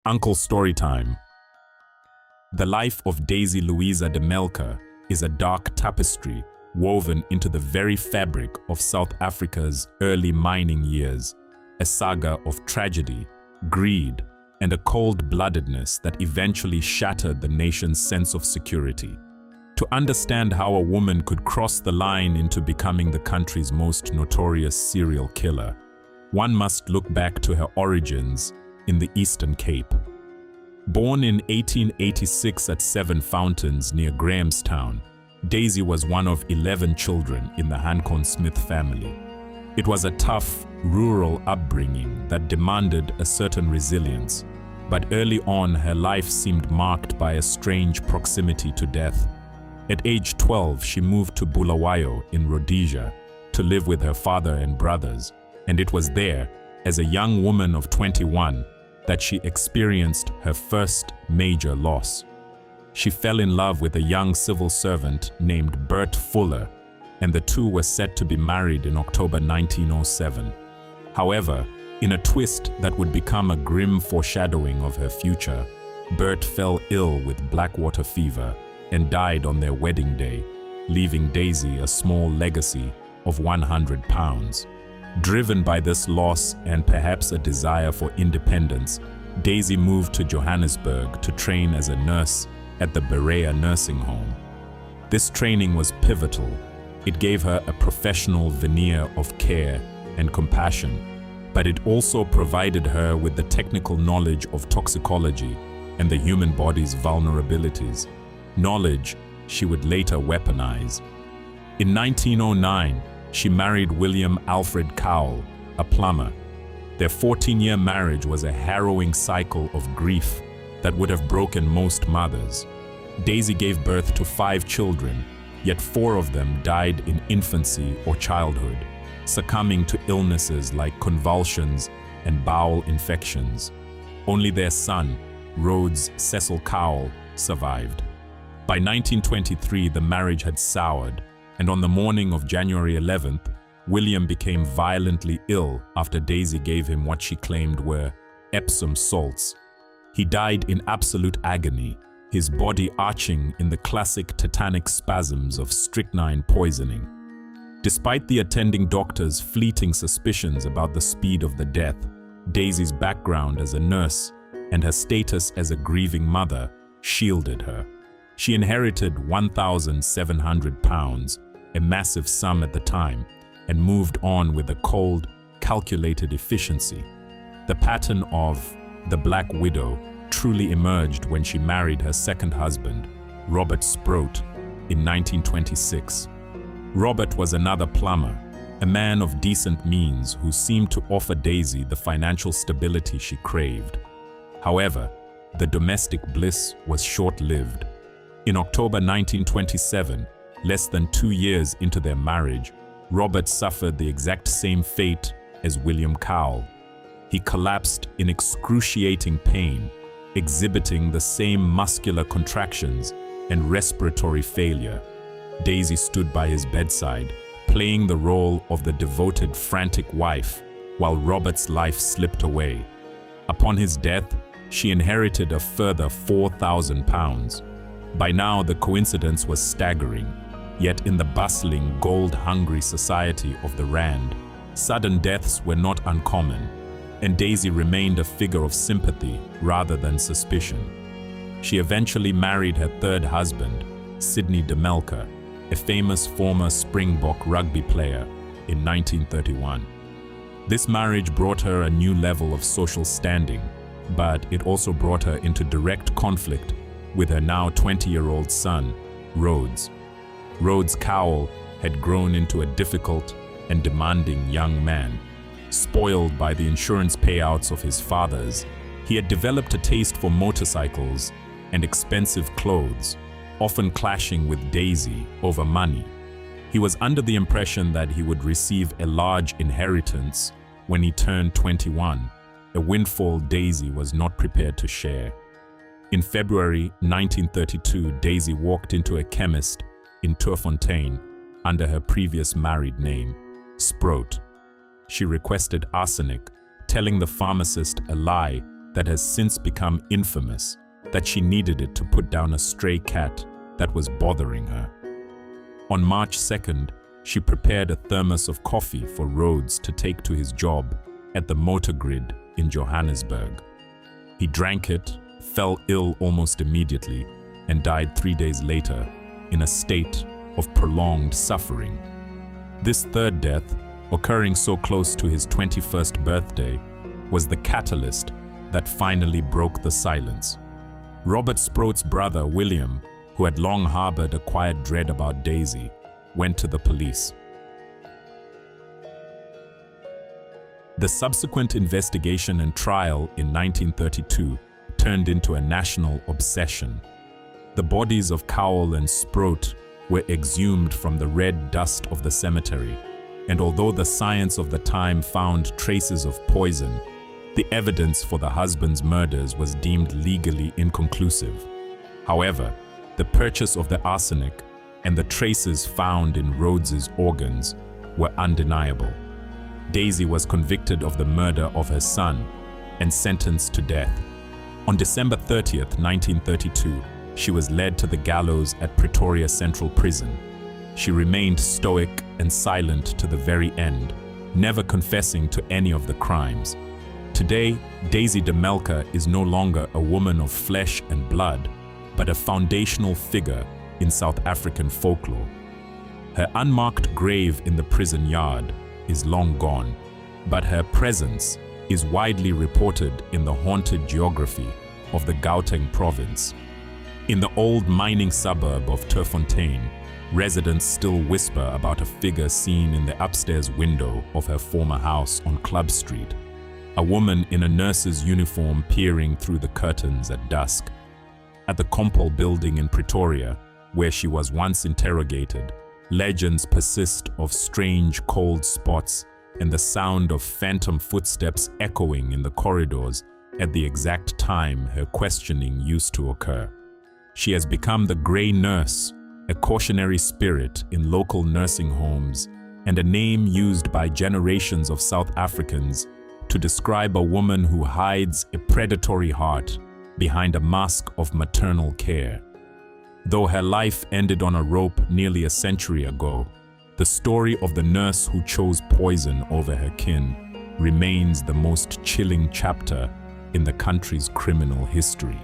Uncle Storytime. The life of Daisy Louisa de Melker is a dark tapestry woven into the very fabric of South Africa's early mining years, a saga of tragedy, greed, and a cold-bloodedness that eventually shattered the nation's sense of security. To understand how a woman could cross the line into becoming the country's most notorious serial killer, one must look back to her origins in the Eastern Cape. Born in 1886 at Seven Fountains near Grahamstown, Daisy was one of 11 children in the Hancon-Smith family. It was a tough, rural upbringing that demanded a certain resilience, but early on her life seemed marked by a strange proximity to death. At age 12, she moved to Bulawayo in Rhodesia to live with her father and brothers, and it was there, as a young woman of 21, that she experienced her first major loss. She fell in love with a young civil servant named Bert Fuller, and the two were set to be married in October 1907. However, in a twist that would become a grim foreshadowing of her future, Bert fell ill with blackwater fever and died on their wedding day, leaving Daisy a small legacy of £100. Driven by this loss and perhaps a desire for independence, Daisy moved to Johannesburg to train as a nurse at the Berea nursing home. This training was pivotal. It gave her a professional veneer of care and compassion, but it also provided her with the technical knowledge of toxicology and the human body's vulnerabilities, knowledge she would later weaponize. In 1909, she married William Alfred Cowell, a plumber. Their 14-year marriage was a harrowing cycle of grief that would have broken most mothers. Daisy gave birth to 5 children, yet 4 of them died in infancy or childhood, succumbing to illnesses like convulsions and bowel infections. Only their son, Rhodes Cecil Cowell, survived. By 1923, the marriage had soured, and on the morning of January 11th, William became violently ill after Daisy gave him what she claimed were Epsom salts. He died in absolute agony, his body arching in the classic tetanic spasms of strychnine poisoning. Despite the attending doctor's fleeting suspicions about the speed of the death, Daisy's background as a nurse and her status as a grieving mother shielded her. She inherited £1,700, a massive sum at the time, and moved on with a cold, calculated efficiency. The pattern of the Black Widow truly emerged when she married her second husband, Robert Sproat, in 1926. Robert was another plumber, a man of decent means who seemed to offer Daisy the financial stability she craved. However, the domestic bliss was short-lived. In October 1927, less than 2 years into their marriage, Robert suffered the exact same fate as William Cowell. He collapsed in excruciating pain, exhibiting the same muscular contractions and respiratory failure. Daisy stood by his bedside, playing the role of the devoted, frantic wife, while Robert's life slipped away. Upon his death, she inherited a further £4,000. By now, the coincidence was staggering. Yet in the bustling, gold-hungry society of the Rand, sudden deaths were not uncommon, and Daisy remained a figure of sympathy rather than suspicion. She eventually married her third husband, Sidney de Melker, a famous former Springbok rugby player, in 1931. This marriage brought her a new level of social standing, but it also brought her into direct conflict with her now 20-year-old son, Rhodes. Rhodes Cowell had grown into a difficult and demanding young man. Spoiled by the insurance payouts of his fathers, he had developed a taste for motorcycles and expensive clothes, often clashing with Daisy over money. He was under the impression that he would receive a large inheritance when he turned 21, a windfall Daisy was not prepared to share. In February 1932, Daisy walked into a chemist in Turfontein under her previous married name, Sproat. She requested arsenic, telling the pharmacist a lie that has since become infamous that she needed it to put down a stray cat that was bothering her. On March 2nd, she prepared a thermos of coffee for Rhodes to take to his job at the motor grid in Johannesburg. He drank it, fell ill almost immediately, and died 3 days later in a state of prolonged suffering. This third death, occurring so close to his 21st birthday, was the catalyst that finally broke the silence. Robert Sproat's brother, William, who had long harbored a quiet dread about Daisy, went to the police. The subsequent investigation and trial in 1932 turned into a national obsession. The bodies of Cowell and Sproat were exhumed from the red dust of the cemetery, and although the science of the time found traces of poison, the evidence for the husband's murders was deemed legally inconclusive. However, the purchase of the arsenic and the traces found in Rhodes's organs were undeniable. Daisy was convicted of the murder of her son and sentenced to death. On December 30th, 1932, she was led to the gallows at Pretoria Central Prison. She remained stoic and silent to the very end, never confessing to any of the crimes. Today, Daisy de Melker is no longer a woman of flesh and blood, but a foundational figure in South African folklore. Her unmarked grave in the prison yard is long gone, but her presence is widely reported in the haunted geography of the Gauteng province. In the old mining suburb of Turfontein, residents still whisper about a figure seen in the upstairs window of her former house on Club Street, a woman in a nurse's uniform peering through the curtains at dusk. At the Compol building in Pretoria, where she was once interrogated, legends persist of strange cold spots and the sound of phantom footsteps echoing in the corridors at the exact time her questioning used to occur. She has become the grey nurse, a cautionary spirit in local nursing homes, and a name used by generations of South Africans to describe a woman who hides a predatory heart behind a mask of maternal care. Though her life ended on a rope nearly a century ago, the story of the nurse who chose poison over her kin remains the most chilling chapter in the country's criminal history.